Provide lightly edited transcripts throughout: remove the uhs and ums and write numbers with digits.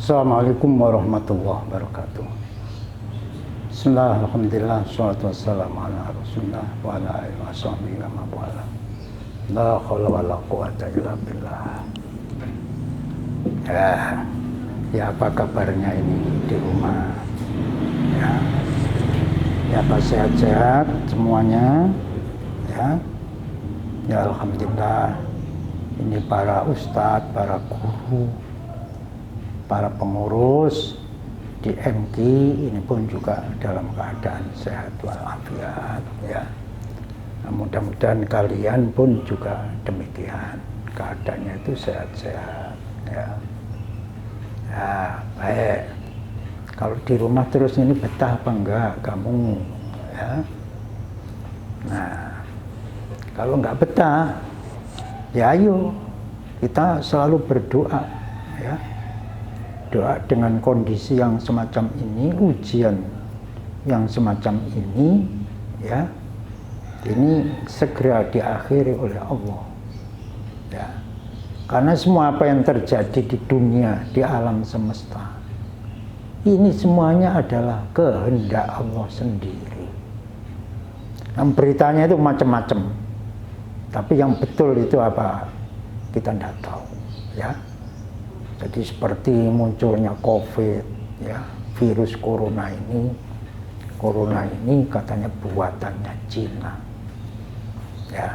Assalamualaikum warahmatullahi wabarakatuh. Bismillah, alhamdulillah, salatu wassalamu ala rasulillah wa ala alihi wa sahbihi wa mawala. La haula wa la quwata illa billah. Ya apa kabarnya ini di rumah? Ya apa sehat-sehat semuanya? Ya alhamdulillah. Ini para ustadz, para guru, para pengurus di MK ini pun juga dalam keadaan sehat walafiat ya. Nah, mudah-mudahan kalian pun juga demikian, keadaannya itu sehat-sehat ya. Ya baik. Kalau di rumah terus ini betah apa enggak kamu ya? Nah kalau enggak betah ya ayo kita selalu berdoa ya. Doa dengan kondisi yang semacam ini, ujian yang semacam ini ya, ini segera diakhiri oleh Allah ya. Karena semua apa yang terjadi di dunia, di alam semesta ini semuanya adalah kehendak Allah sendiri. Nah, beritanya itu macam-macam, tapi yang betul itu apa kita tidak tahu ya. Jadi seperti munculnya COVID ya, virus corona ini katanya buatannya Cina ya.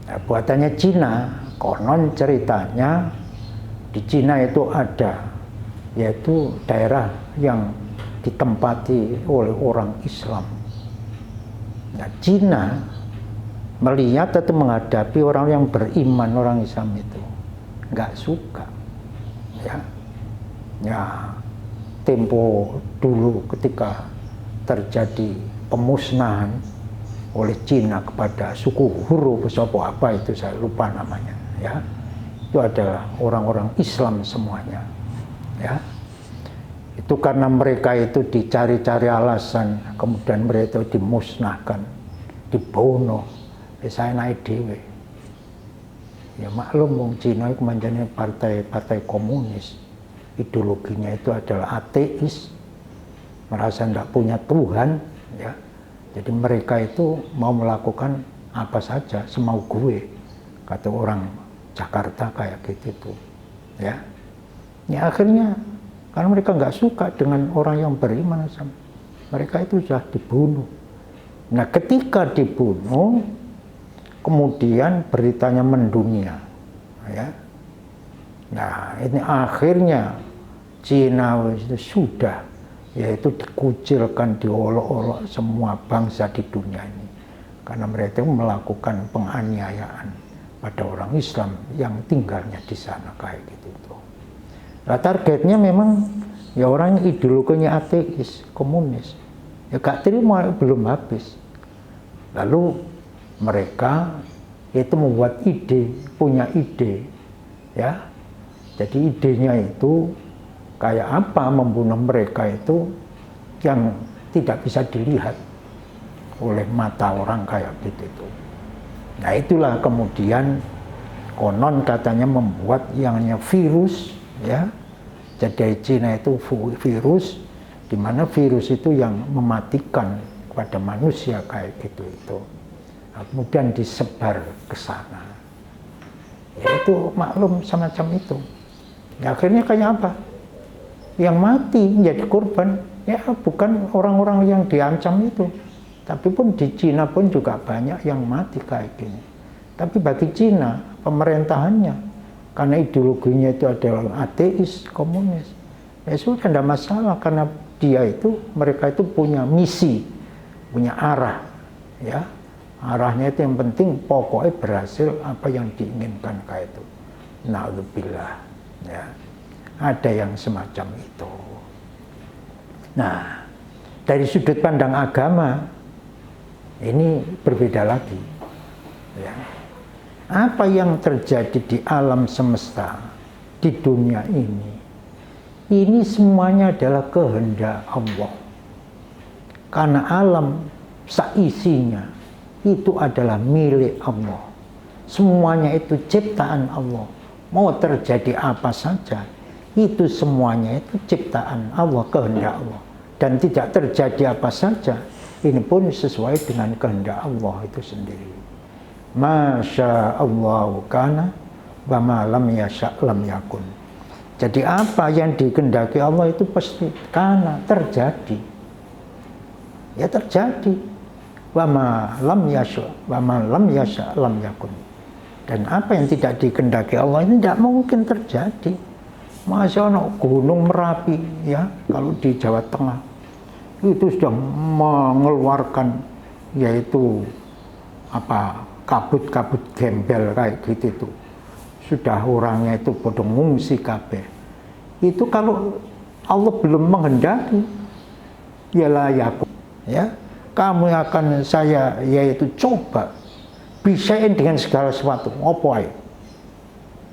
Nah, buatannya Cina, konon ceritanya di Cina itu ada, yaitu daerah yang ditempati oleh orang Islam. Nah, Cina melihat atau menghadapi orang yang beriman, orang Islam itu nggak suka ya. Tempo dulu ketika terjadi pemusnahan oleh Cina kepada suku Huru, apa itu saya lupa namanya ya, itu adalah orang-orang Islam semuanya ya. Itu karena mereka itu dicari-cari alasan, kemudian mereka itu dimusnahkan, dibunuh. Saya naik dewe ya, maklum wong Cina itu menjadi partai komunis, ideologinya itu adalah ateis, merasa tidak punya Tuhan ya. Jadi mereka itu mau melakukan apa saja semau gue, kata orang Jakarta kayak gitu tuh ya. Ya akhirnya karena mereka nggak suka dengan orang yang beriman, mereka itu sudah dibunuh. Nah ketika dibunuh kemudian beritanya mendunia ya. Nah ini akhirnya Cina itu sudah, yaitu dikucilkan, diolok-olok semua bangsa di dunia ini karena mereka melakukan penganiayaan pada orang Islam yang tinggalnya di sana kayak gitu tuh. Nah targetnya memang ya orang yang ideologinya ateis, komunis ya gak terima, belum habis. Lalu mereka itu membuat ide, punya ide ya. Jadi idenya itu kayak apa membunuh mereka itu yang tidak bisa dilihat oleh mata orang kayak gitu. Nah itulah kemudian konon katanya membuat yang namanya virus ya. Jadi Cina itu virus, di mana virus itu yang mematikan kepada manusia kayak gitu itu. Nah, kemudian disebar ke sana. Ya itu maklum semacam itu. Ya, akhirnya kayak apa? Yang mati menjadi korban ya bukan orang-orang yang diancam itu, tapi pun di Cina pun juga banyak yang mati kayak gini. Tapi bagi Cina pemerintahannya karena ideologinya itu adalah ateis, komunis, ya sudah tidak masalah karena mereka itu punya misi, punya arah ya. Arahnya itu yang penting pokoknya berhasil apa yang diinginkan kayak itu. Na'udzubillah ya. Ada yang semacam itu. Nah, dari sudut pandang agama ini berbeda lagi ya. Apa yang terjadi di alam semesta, di dunia ini semuanya adalah kehendak Allah. Karena alam seisinya itu adalah milik Allah. Semuanya itu ciptaan Allah. Mau terjadi apa saja, Itu semuanya itu ciptaan Allah, kehendak Allah. Dan tidak terjadi apa saja, ini pun sesuai dengan kehendak Allah itu sendiri. Masya Allah kana wa ma lam yasha lam yakun. Jadi apa yang dikehendaki Allah itu pasti kana, terjadi. Ya terjadi. Wa ma lam yasha lam yakun. Dan apa yang tidak dikehendaki Allah ini tidak mungkin terjadi. Masya Allah, Gunung Merapi ya, kalau di Jawa Tengah itu sudah mengeluarkan yaitu apa, kabut-kabut gembel kayak gitu tuh. Sudah orangnya itu pada ngungsi kabeh. Itu kalau Allah belum menghendaki, ya layak ya, kamu akan saya yaitu coba bisain dengan segala sesuatu, apa ya?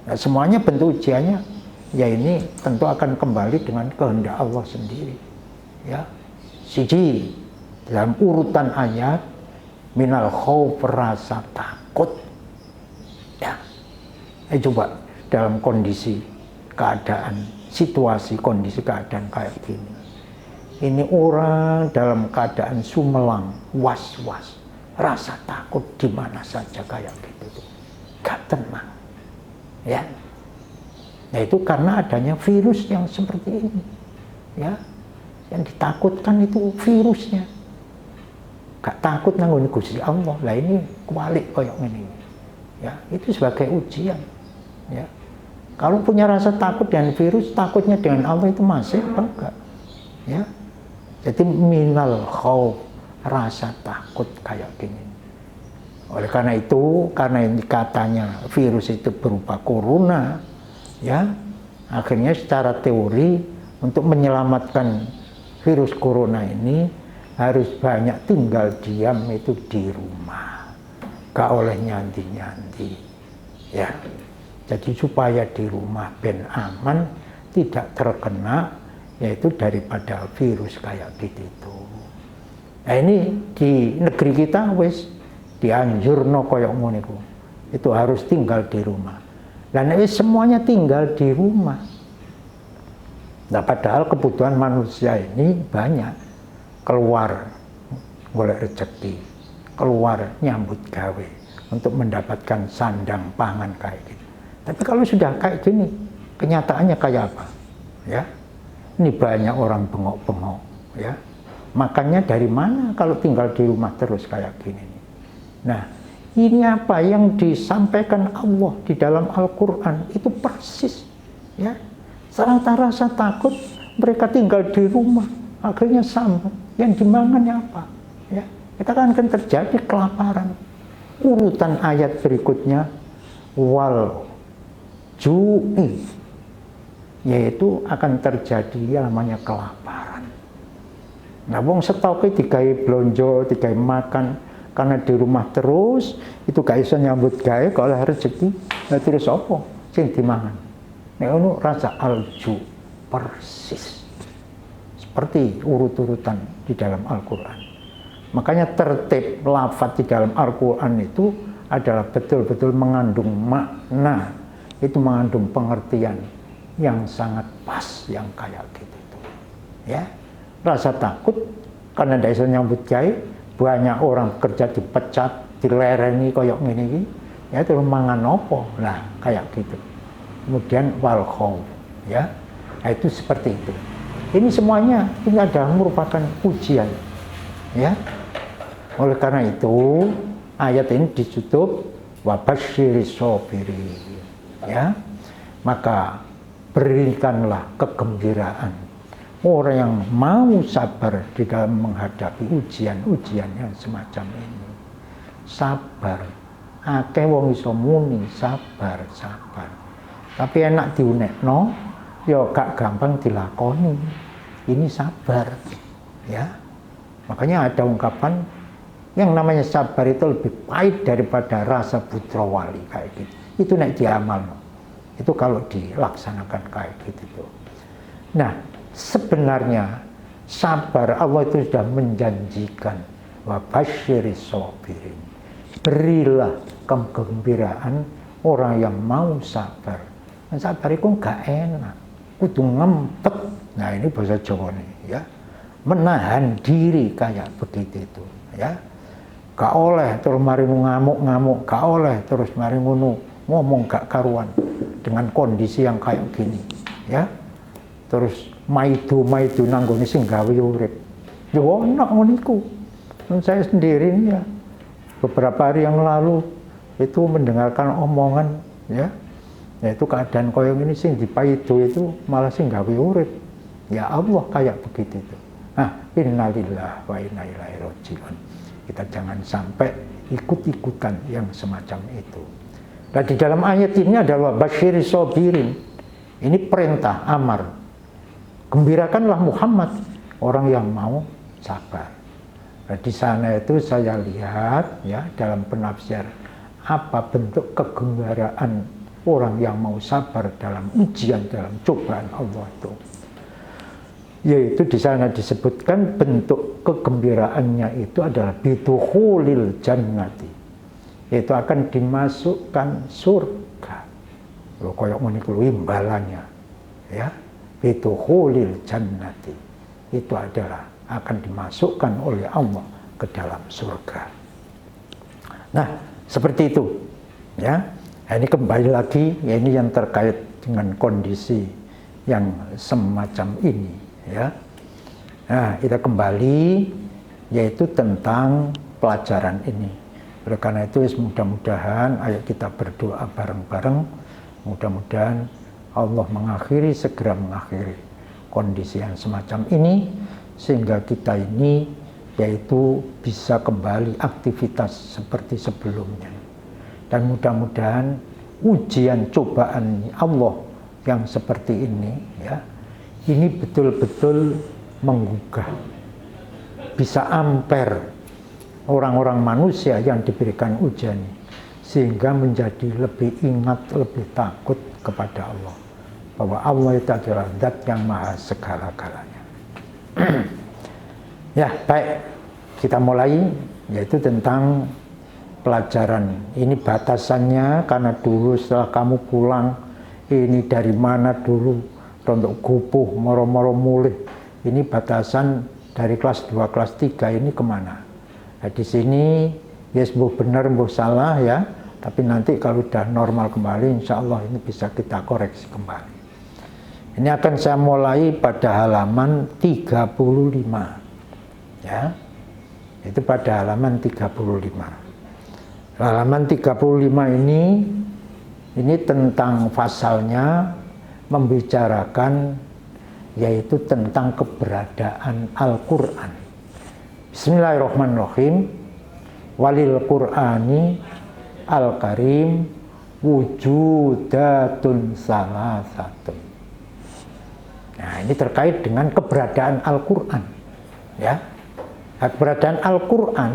Nah, semuanya bentuk ujiannya ya ini tentu akan kembali dengan kehendak Allah sendiri. Ya, siji dalam urutan ayat minal khauf, rasa takut. Ya, coba dalam kondisi keadaan, situasi kondisi keadaan kayak gini. Ini orang dalam keadaan sumelang, was-was, rasa takut di mana saja kayak gitu, gak tenang. Ya. Nah itu karena adanya virus yang seperti ini, ya, yang ditakutkan itu virusnya. Gak takut nanggung Gusti Allah, lah ini kualik kayak ini, ya, itu sebagai ujian, ya. Kalau punya rasa takut dengan virus, takutnya dengan Allah itu masih apa enggak, ya. Jadi minal khauf, rasa takut kayak gini. Oleh karena itu, karena ini katanya virus itu berupa corona, ya, akhirnya secara teori untuk menyelamatkan virus corona ini harus banyak tinggal diam itu di rumah, gak oleh nyanti-nyanti, ya. Jadi supaya di rumah ben aman, tidak terkena yaitu daripada virus kayak gitu. Nah ini di negeri kita wis dianjurno koyok ngono iku, itu harus tinggal di rumah. Dan ini semuanya tinggal di rumah. Nah, padahal kebutuhan manusia ini banyak. Keluar golek rezeki, keluar nyambut gawe untuk mendapatkan sandang pangan kayak gitu. Tapi kalau sudah kayak gini, kenyataannya kayak apa? Ya, ini banyak orang bengok-bengok. Ya, makannya dari mana kalau tinggal di rumah terus kayak gini? Nah, ini apa yang disampaikan Allah di dalam Al-Quran itu persis, ya. Serta rasa takut mereka tinggal di rumah, akhirnya sama. Yang dimakannya apa? Ya, kita kan akan terjadi kelaparan. Urutan ayat berikutnya wal ju'i, yaitu akan terjadi yang namanya kelaparan. Nah, wong stoknya digawe blonjo, digawe makan, karena di rumah terus itu gak iso nyambut gawe kalau rezeki. Nah, terus apa sing dimangan? Nek ono rasa alju persis seperti urut-urutan di dalam Al-Qur'an. Makanya tertib lafaz di dalam Al-Qur'an itu adalah betul-betul mengandung makna, itu mengandung pengertian yang sangat pas yang kayak gitu. Ya, rasa takut karena ndak iso nyambut gawe. Banyak orang kerja dipecat, dilereni koyok ngene, ya terus mangan opo, nah kayak gitu. Kemudian wal khauf, ya, nah, itu seperti itu. Ini semuanya ini adalah merupakan ujian, ya. Oleh karena itu ayat ini ditutup wa basyiris sabirin, ya. Maka berikanlah kegembiraan orang yang mau sabar di dalam menghadapi ujian-ujian yang semacam ini. Sabar. Akeh wong iso muni sabar. Tapi enak diunekno, ya gak gampang dilakoni. Ini sabar. Ya. Makanya ada ungkapan yang namanya sabar itu lebih pahit daripada rasa putra wali kayak gitu. Itu nek diamal. Itu kalau dilaksanakan kayak gitu. Nah, sebenarnya sabar Allah itu sudah menjanjikan wa basyiris sabirin, berilah kegembiraan orang yang mau sabar. Dan sabar itu gak enak, kudu ngempet. Nah ini bahasa Jawa nih ya, menahan diri kayak begitu itu ya. Gak oleh terus mari ngamuk-ngamuk, gak oleh terus mari ngomong gak karuan dengan kondisi yang kayak gini ya. Terus maidu nanggone sing gawe urip. Ya ono ngono iku. Saya sendiri nih ya, beberapa hari yang lalu itu mendengarkan omongan ya, yaitu keadaan koyong ini sing dipaido itu malah sing gawe urip. Ya Allah kayak begitu itu. Innalillahi wa inna ilaihi raji'un. Kita jangan sampai ikut-ikutan yang semacam itu. Dan di dalam ayat ini adalah basyiri sobirin. Ini perintah, amar. Gembirakanlah Muhammad, orang yang mau sabar. Nah, di sana itu saya lihat ya dalam penafsir apa bentuk kegembiraan orang yang mau sabar dalam ujian, dalam cobaan Allah itu. Yaitu di sana disebutkan bentuk kegembiraannya itu adalah bidukhulil jannati, yaitu akan dimasukkan surga. Loh koyok menikul imbalannya ya, bidukhulil jannati itu adalah akan dimasukkan oleh Allah ke dalam surga. Nah seperti itu ya. Ini kembali lagi ya, ini yang terkait dengan kondisi yang semacam ini ya. Nah kita kembali yaitu tentang pelajaran ini. Oleh karena itu mudah-mudahan ayo kita berdoa bareng-bareng, mudah-mudahan Allah segera mengakhiri kondisi yang semacam ini sehingga kita ini yaitu bisa kembali aktivitas seperti sebelumnya. Dan mudah-mudahan ujian cobaan Allah yang seperti ini ya, ini betul-betul menggugah, bisa amper orang-orang manusia yang diberikan ujian, sehingga menjadi lebih ingat, lebih takut kepada Allah, bahwa Allah itu adalah zat yang maha segala-galanya. Ya baik, kita mulai yaitu tentang pelajaran. Ini batasannya karena dulu setelah kamu pulang, ini dari mana dulu untuk gupuh, moro-moro mulih. Ini batasan dari kelas 2, kelas 3 ini kemana? Nah, di sini ya sembuh benar, sembuh salah ya. Tapi nanti kalau sudah normal kembali, insya Allah ini bisa kita koreksi kembali. Ini akan saya mulai pada halaman 35 ya. Itu pada halaman 35. Halaman 35 ini tentang pasalnya membicarakan yaitu tentang keberadaan Al-Quran. Bismillahirrahmanirrahim. Walil Qur'ani Al-Karim wujudatun salasatun. Nah ini terkait dengan keberadaan Al-Quran ya. Nah, keberadaan Al-Quran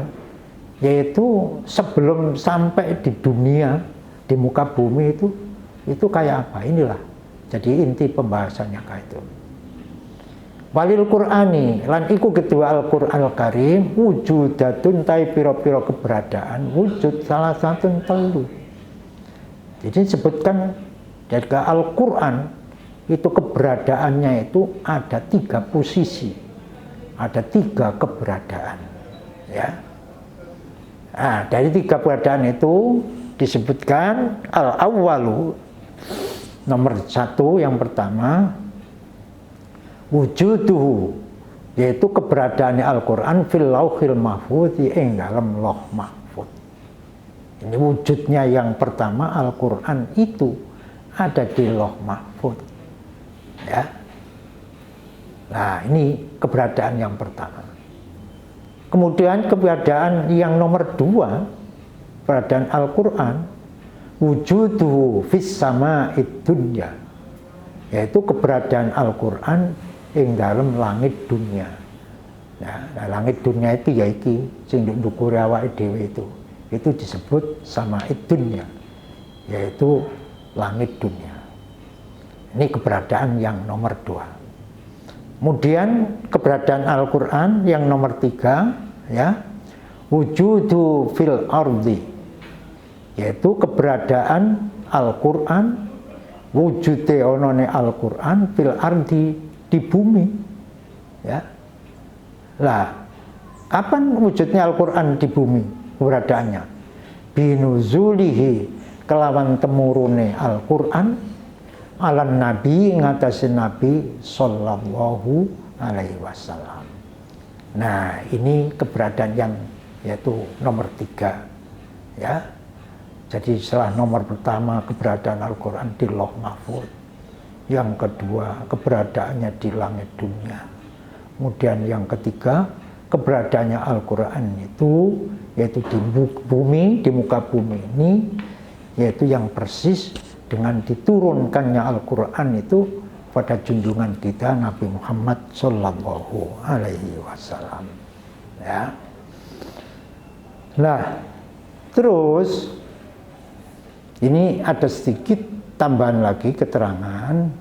yaitu sebelum sampai di dunia, di muka bumi itu kayak apa? Inilah jadi inti pembahasannya kayak itu. Walil Qur'ani lan iku kedua Al-Qur'an Al-Karim wujudatun tai piro-piro keberadaan wujud salah satu telu. Jadi disebutkan dari Al-Qur'an itu keberadaannya itu ada 3 posisi, ada 3 keberadaan ya. Nah, dari 3 keberadaan itu disebutkan al-awwalu, nomor 1 yang pertama wujuduhu, yaitu keberadaannya Al-Quran fil lauhil mahfudz ing dalam lauh mahfudz. Ini wujudnya yang pertama, Al-Quran itu ada di lauh mahfudz ya. Nah ini keberadaan yang pertama. Kemudian keberadaan yang nomor 2, keberadaan Al-Quran wujuduhu fis sama'id dunya, yaitu keberadaan Al-Quran ing dalam langit dunia. Nah, langit dunia itu ya iki sing ndukure awake dhewe itu disebut sama'id dunya, yaitu langit dunia. Ini keberadaan yang nomor 2. Kemudian keberadaan Al-Quran yang nomor 3 ya, wujudu fil ardi, yaitu keberadaan Al-Quran wujude onone Al-Qur'an fil ardi di bumi. Ya. Lah, kapan wujudnya Al-Qur'an di bumi keberadaannya? Binuzulihi kelawan temurune Al-Qur'an alan nabi ngatasin nabi sallallahu alaihi wasallam. Nah, ini keberadaan yang yaitu nomor 3. Ya. Jadi setelah nomor pertama keberadaan Al-Qur'an di Lauh Mahfuz, yang kedua keberadaannya di langit dunia, kemudian yang ketiga keberadaannya Al-Qur'an itu yaitu di bumi, di muka bumi ini, yaitu yang persis dengan diturunkannya Al-Qur'an itu pada junjungan kita Nabi Muhammad Sallallahu Alaihi Wasallam. Ya. Nah, terus ini ada sedikit tambahan lagi keterangan.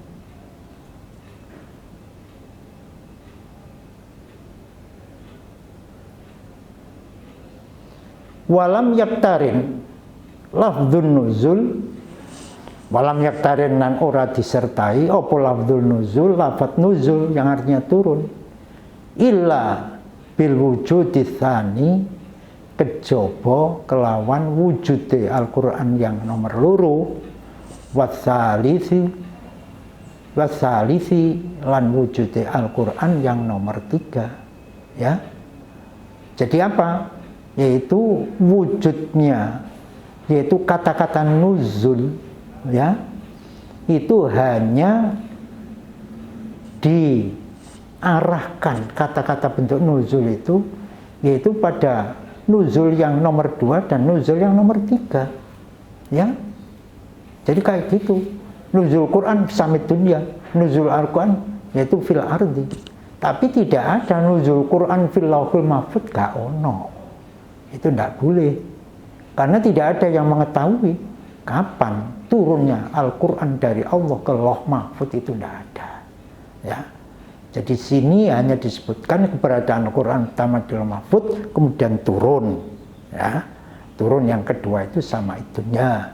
Walam yaktarin lafdzun nuzul, walam yaktarin nan ora disertai apa lafdzul nuzul, lafadz nuzul yang artinya turun, illa bil wujudi tsani, kejaba kelawan wujude Al-Qur'an yang nomor loro, wasalisi lan wujude Al-Qur'an yang nomor 3. Ya. Jadi apa? Yaitu wujudnya, yaitu kata-kata nuzul, ya, itu hanya diarahkan kata-kata bentuk nuzul itu, yaitu pada nuzul yang nomor 2 dan nuzul yang nomor 3. Ya. Jadi kayak gitu. Nuzul Quran samit dunia, nuzul Al-Quran yaitu fil ardi. Tapi tidak ada nuzul Quran fil lauhul mahfuz, gak ono. Itu tidak boleh. Karena tidak ada yang mengetahui kapan turunnya Al-Quran dari Allah ke lauh mahfuz, itu tidak ada. Ya. Jadi sini hanya disebutkan keberadaan Al-Quran pertama di lauh mahfuz, kemudian turun. Ya. Turun yang kedua itu sama itunya.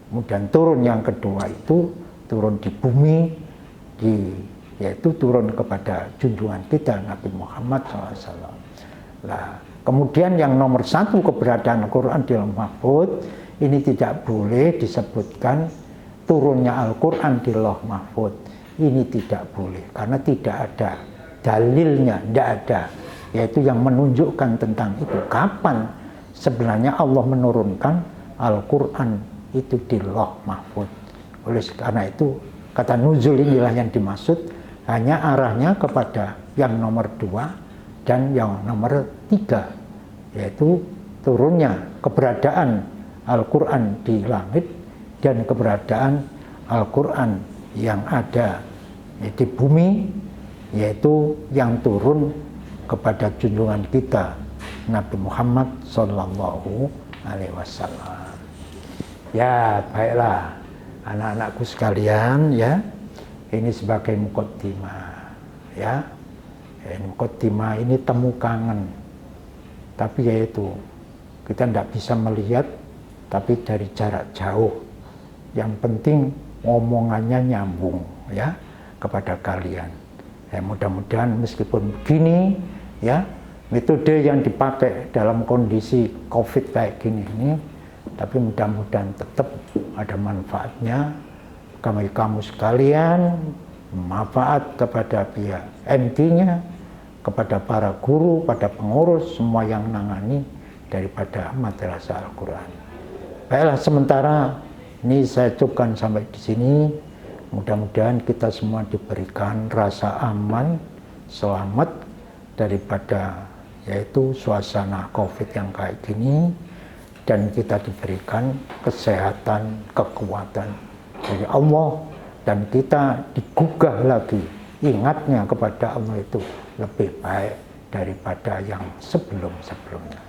Kemudian turun yang kedua itu turun di bumi, yaitu turun kepada junjungan kita Nabi Muhammad SAW. Nah, kemudian yang nomor 1 keberadaan Al-Quran di lauh mahfuz, ini tidak boleh disebutkan turunnya Al-Quran di lauh mahfuz. Ini tidak boleh, karena tidak ada dalilnya, tidak ada, yaitu yang menunjukkan tentang itu. Kapan sebenarnya Allah menurunkan Al-Quran itu di lauh mahfuz. Oleh karena itu, kata nuzul inilah yang dimaksud, hanya arahnya kepada yang nomor 2 dan yang nomor 3, yaitu turunnya keberadaan Al-Quran di langit dan keberadaan Al-Quran yang ada di bumi, yaitu yang turun kepada junjungan kita Nabi Muhammad Sallallahu Alaihi Wasallam. Ya, baiklah anak-anakku sekalian, ya, ini sebagai muqaddimah, ya. Muqaddimah ini temu kangen, tapi yaitu kita tidak bisa melihat, tapi dari jarak jauh. Yang penting ngomongannya nyambung, ya, kepada kalian. Ya, mudah-mudahan meskipun begini, ya, metode yang dipakai dalam kondisi COVID kayak gini ini, tapi mudah-mudahan tetap ada manfaatnya kamu sekalian, manfaat kepada pihak MT-nya, kepada para guru, pada pengurus, semua yang nangani daripada madrasah Al-Quran. Baiklah, sementara ini saya cukupkan sampai di sini. Mudah-mudahan kita semua diberikan rasa aman, selamat daripada yaitu suasana COVID yang kayak gini, dan kita diberikan kesehatan, kekuatan dari Allah, dan kita digugah lagi ingatnya kepada Allah itu lebih baik daripada yang sebelum-sebelumnya.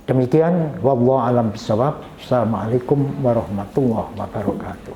Demikian, wallahu a'lam bishawab. Assalamualaikum warahmatullahi wabarakatuh.